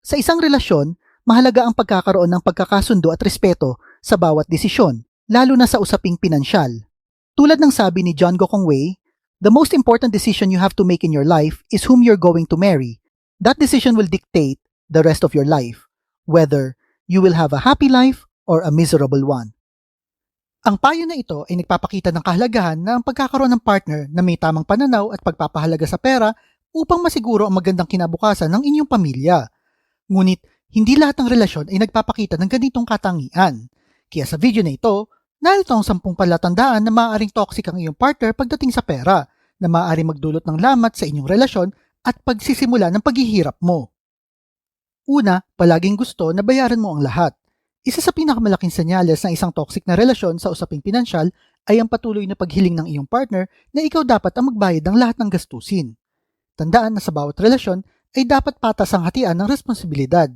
Sa isang relasyon, mahalaga ang pagkakaroon ng pagkakasundo at respeto sa bawat desisyon, lalo na sa usaping pinansyal. Tulad ng sabi ni John Gokongwei, "The most important decision you have to make in your life is whom you're going to marry. That decision will dictate the rest of your life, whether you will have a happy life or a miserable one." Ang payo na ito ay nagpapakita ng kahalagahan na ang pagkakaroon ng partner na may tamang pananaw at pagpapahalaga sa pera upang masiguro ang magandang kinabukasan ng inyong pamilya. Ngunit, hindi lahat ng relasyon ay nagpapakita ng ganitong katangian. Kaya sa video na ito, narito ang 10 palatandaan na maaaring toxic ang iyong partner pagdating sa pera, na maaaring magdulot ng lamat sa inyong relasyon at pagsisimula ng paghihirap mo. Una, palaging gusto na bayaran mo ang lahat. Isa sa pinakamalaking senyales ng isang toxic na relasyon sa usaping pinansyal ay ang patuloy na paghiling ng iyong partner na ikaw dapat ang magbayad ng lahat ng gastusin. Tandaan na sa bawat relasyon ay dapat patas ang hatian ng responsibilidad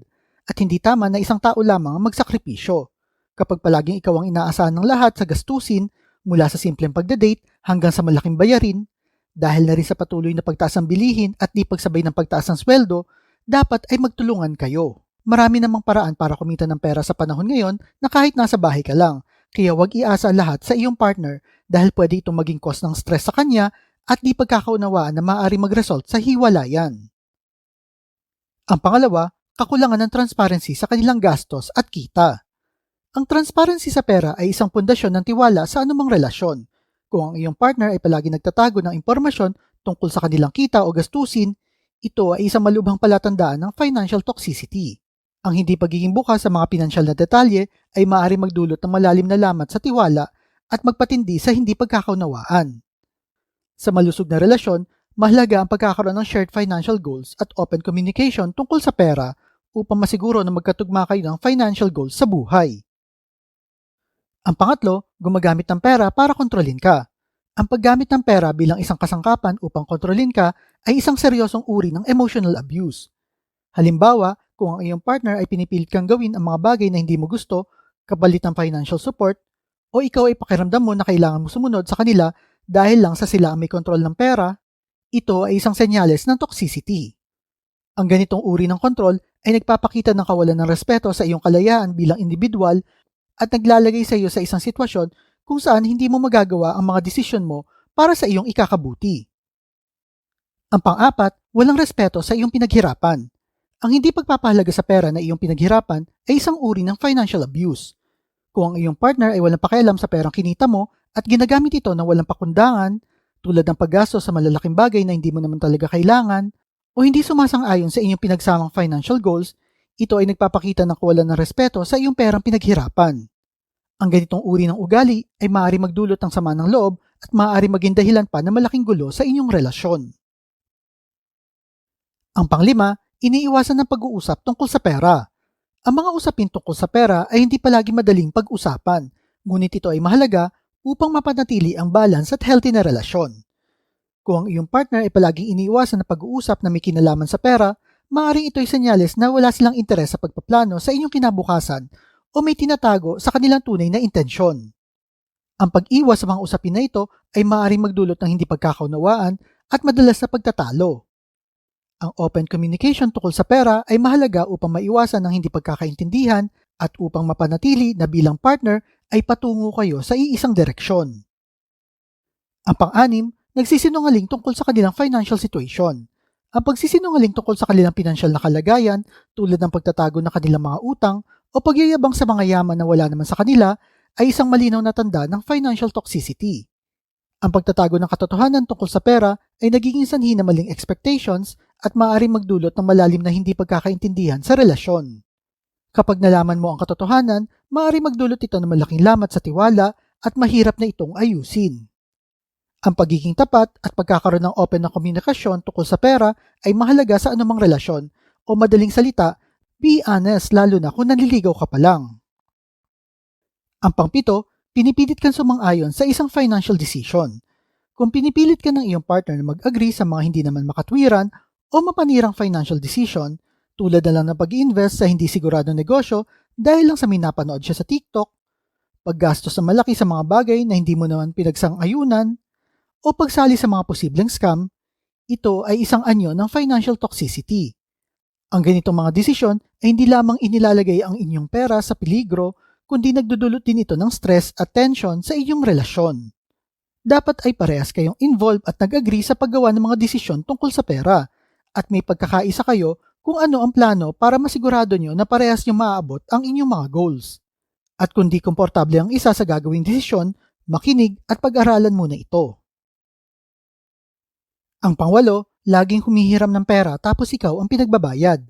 at hindi tama na isang tao lamang ang magsakripisyo. Kapag palaging ikaw ang inaasahan ng lahat sa gastusin, mula sa simpleng pagdadate hanggang sa malaking bayarin, dahil na rin sa patuloy na pagtaas ng bilihin at di pagsabay ng pagtaas ng sweldo, dapat ay magtulungan kayo. Marami namang paraan para kumita ng pera sa panahon ngayon na kahit nasa bahay ka lang, kaya huwag iasa lahat sa iyong partner dahil pwede itong maging cause ng stress sa kanya at di pagkakaunawaan na maaari mag-result sa hiwalayan. Ang pangalawa, kakulangan ng transparency sa kanilang gastos at kita. Ang transparency sa pera ay isang pundasyon ng tiwala sa anumang relasyon. Kung ang iyong partner ay palagi nagtatago ng impormasyon tungkol sa kanilang kita o gastusin, ito ay isang malubhang palatandaan ng financial toxicity. Ang hindi pagiging bukas sa mga pinansyal na detalye ay maaari magdulot ng malalim na lamat sa tiwala at magpatindi sa hindi pagkakaunawaan. Sa malusog na relasyon, mahalaga ang pagkakaroon ng shared financial goals at open communication tungkol sa pera upang masiguro na magkatugma kayo ng financial goals sa buhay. Ang pangatlo, gumagamit ng pera para kontrolin ka. Ang paggamit ng pera bilang isang kasangkapan upang kontrolin ka ay isang seryosong uri ng emotional abuse. Halimbawa, kung ang iyong partner ay pinipilit kang gawin ang mga bagay na hindi mo gusto kapalit ng financial support, o ikaw ay pakiramdam mo na kailangan mo sumunod sa kanila dahil lang sa sila ang may kontrol ng pera, ito ay isang senyales ng toxicity. Ang ganitong uri ng kontrol ay nagpapakita ng kawalan ng respeto sa iyong kalayaan bilang individual at naglalagay sa iyo sa isang sitwasyon kung saan hindi mo magagawa ang mga desisyon mo para sa iyong ikakabuti. Ang pang-apat, walang respeto sa iyong pinaghirapan. Ang hindi pagpapahalaga sa pera na iyong pinaghirapan ay isang uri ng financial abuse. Kung ang iyong partner ay walang pakialam sa perang kinita mo at ginagamit ito ng walang pakundangan, tulad ng paggastos sa malalaking bagay na hindi mo naman talaga kailangan, o hindi sumasang-ayon sa inyong pinagsamang financial goals, ito ay nagpapakita ng kawalan ng respeto sa iyong perang pinaghirapan. Ang ganitong uri ng ugali ay maaari magdulot ng sama ng loob at maaari maging dahilan pa ng malaking gulo sa inyong relasyon. Ang panglima, iniiwasan ng pag-uusap tungkol sa pera. Ang mga usapin tungkol sa pera ay hindi palagi madaling pag-usapan, ngunit ito ay mahalaga upang mapanatili ang balance at healthy na relasyon. Kung ang iyong partner ay palaging iniiwasan na pag-uusap na may kinalaman sa pera, maaaring ito ay senyales na wala silang interes sa pagpaplano sa inyong kinabukasan o may tinatago sa kanilang tunay na intensyon. Ang pag-iwas sa mga usapin na ito ay maaaring magdulot ng hindi pagkakaunawaan at madalas na pagtatalo. Ang open communication tungkol sa pera ay mahalaga upang maiwasan ang hindi pagkakaintindihan at upang mapanatili na bilang partner ay patungo kayo sa iisang direksyon. Ang pang-anim, nagsisinungaling tungkol sa kanilang financial situation. Ang pagsisinungaling tungkol sa kanilang pinansyal na kalagayan, tulad ng pagtatago ng kanilang mga utang o pagyayabang sa mga yaman na wala naman sa kanila, ay isang malinaw na tanda ng financial toxicity. Ang pagtatago ng katotohanan tungkol sa pera ay nagiging sanhi ng maling expectations at maaaring magdulot ng malalim na hindi pagkakaintindihan sa relasyon. Kapag nalaman mo ang katotohanan, maaaring magdulot ito ng malaking lamat sa tiwala at mahirap na itong ayusin. Ang pagiging tapat at pagkakaroon ng open na komunikasyon tungkol sa pera ay mahalaga sa anumang relasyon, o madaling salita, be honest lalo na kung nanliligaw ka pa lang. Ang pangpito, pinipilit kang sumang-ayon sa isang financial decision. Kung pinipilit ka ng iyong partner na mag-agree sa mga hindi naman makatwiran o mapanirang financial decision, tulad na lang na pag-i-invest sa hindi siguradong negosyo dahil lang sa may napanood siya sa TikTok, paggastos na malaki sa mga bagay na hindi mo naman pinagsang-ayunan, o pagsali sa mga posibleng scam, ito ay isang anyo ng financial toxicity. Ang ganitong mga desisyon ay hindi lamang inilalagay ang inyong pera sa peligro, kundi nagdudulot din ito ng stress at tension sa inyong relasyon. Dapat ay parehas kayong involved at nag-agree sa paggawa ng mga desisyon tungkol sa pera at may pagkakaisa kayo kung ano ang plano para masigurado nyo na parehas nyo maaabot ang inyong mga goals. At kung di komportable ang isa sa gagawing desisyon, makinig at pag-aralan muna ito. Ang pangwalo, laging humihiram ng pera tapos ikaw ang pinagbabayad.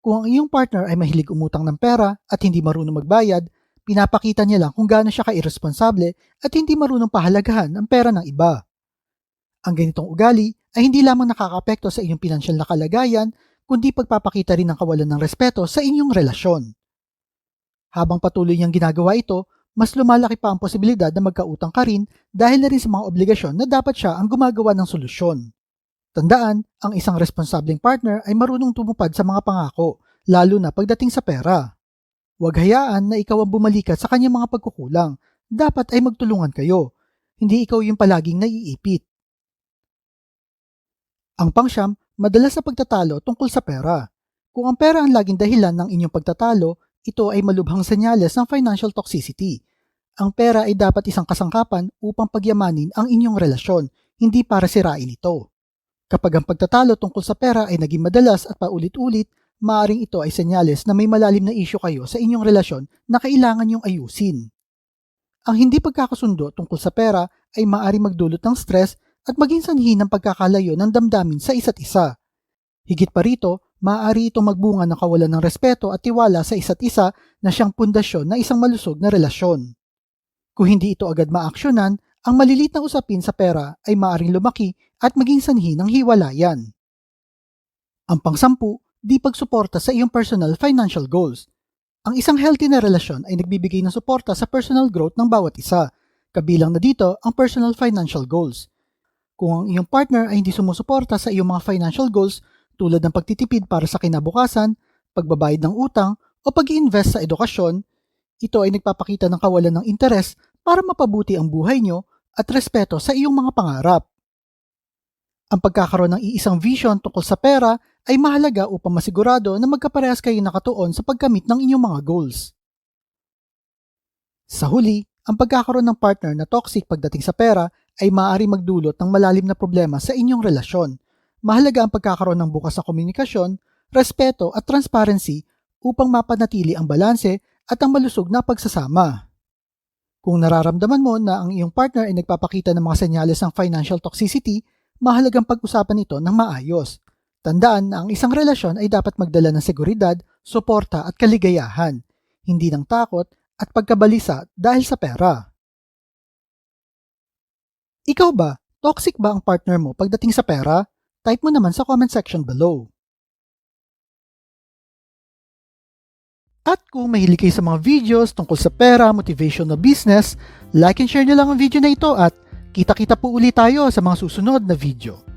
Kung ang iyong partner ay mahilig umutang ng pera at hindi marunong magbayad, pinapakita niya lang kung gaano siya ka-irresponsable at hindi marunong pahalagahan ang pera ng iba. Ang ganitong ugali ay hindi lamang nakakaapekto sa inyong pinansyal na kalagayan, kundi pagpapakita rin ng kawalan ng respeto sa inyong relasyon. Habang patuloy niyang ginagawa ito, mas lumalaki pa ang posibilidad na magkautang ka rin dahil na rin sa mga obligasyon na dapat siya ang gumagawa ng solusyon. Tandaan, ang isang responsableng partner ay marunong tumupad sa mga pangako, lalo na pagdating sa pera. Huwag hayaan na ikaw ang bumalikat sa kanyang mga pagkukulang. Dapat ay magtulungan kayo. Hindi ikaw yung palaging naiipit. Ang pangsyam, madalas na pagtatalo tungkol sa pera. Kung ang pera ang laging dahilan ng inyong pagtatalo, ito ay malubhang senyales ng financial toxicity. Ang pera ay dapat isang kasangkapan upang pagyamanin ang inyong relasyon, hindi para sirain ito. Kapag ang pagtatalo tungkol sa pera ay naging madalas at paulit-ulit, maaaring ito ay senyales na may malalim na isyu kayo sa inyong relasyon na kailangan niyong ayusin. Ang hindi pagkakasundo tungkol sa pera ay maaaring magdulot ng stress at maging sanhi ng pagkakalayo ng damdamin sa isa't isa. Higit pa rito, maaari itong magbunga ng kawalan ng respeto at tiwala sa isa't isa na siyang pundasyon na isang malusog na relasyon. Kung hindi ito agad maaksyonan, ang malilit na usapin sa pera ay maaaring lumaki at maging sanhi ng hiwalayan. Ang pangsampu, di pagsuporta sa iyong personal financial goals. Ang isang healthy na relasyon ay nagbibigay ng suporta sa personal growth ng bawat isa, kabilang na dito ang personal financial goals. Kung ang iyong partner ay hindi sumusuporta sa iyong mga financial goals tulad ng pagtitipid para sa kinabukasan, pagbabayad ng utang o pag-i-invest sa edukasyon, ito ay nagpapakita ng kawalan ng interes para mapabuti ang buhay nyo at respeto sa iyong mga pangarap. Ang pagkakaroon ng iisang vision tungkol sa pera ay mahalaga upang masigurado na magkaparehas kayo nakatuon sa pagkamit ng inyong mga goals. Sa huli, ang pagkakaroon ng partner na toxic pagdating sa pera ay maaaring magdulot ng malalim na problema sa inyong relasyon. Mahalaga ang pagkakaroon ng bukas na komunikasyon, respeto at transparency upang mapanatili ang balanse at ang malusog na pagsasama. Kung nararamdaman mo na ang iyong partner ay nagpapakita ng mga senyales ng financial toxicity, mahalagang pag-usapan ito ng maayos. Tandaan na ang isang relasyon ay dapat magdala ng seguridad, suporta at kaligayahan, hindi ng takot at pagkabalisa dahil sa pera. Ikaw ba, toxic ba ang partner mo pagdating sa pera? Type mo naman sa comment section below. At kung mahilig kayo sa mga videos tungkol sa pera, motivation na business, like and share nyo lang ang video na ito at kita-kita po ulit tayo sa mga susunod na video.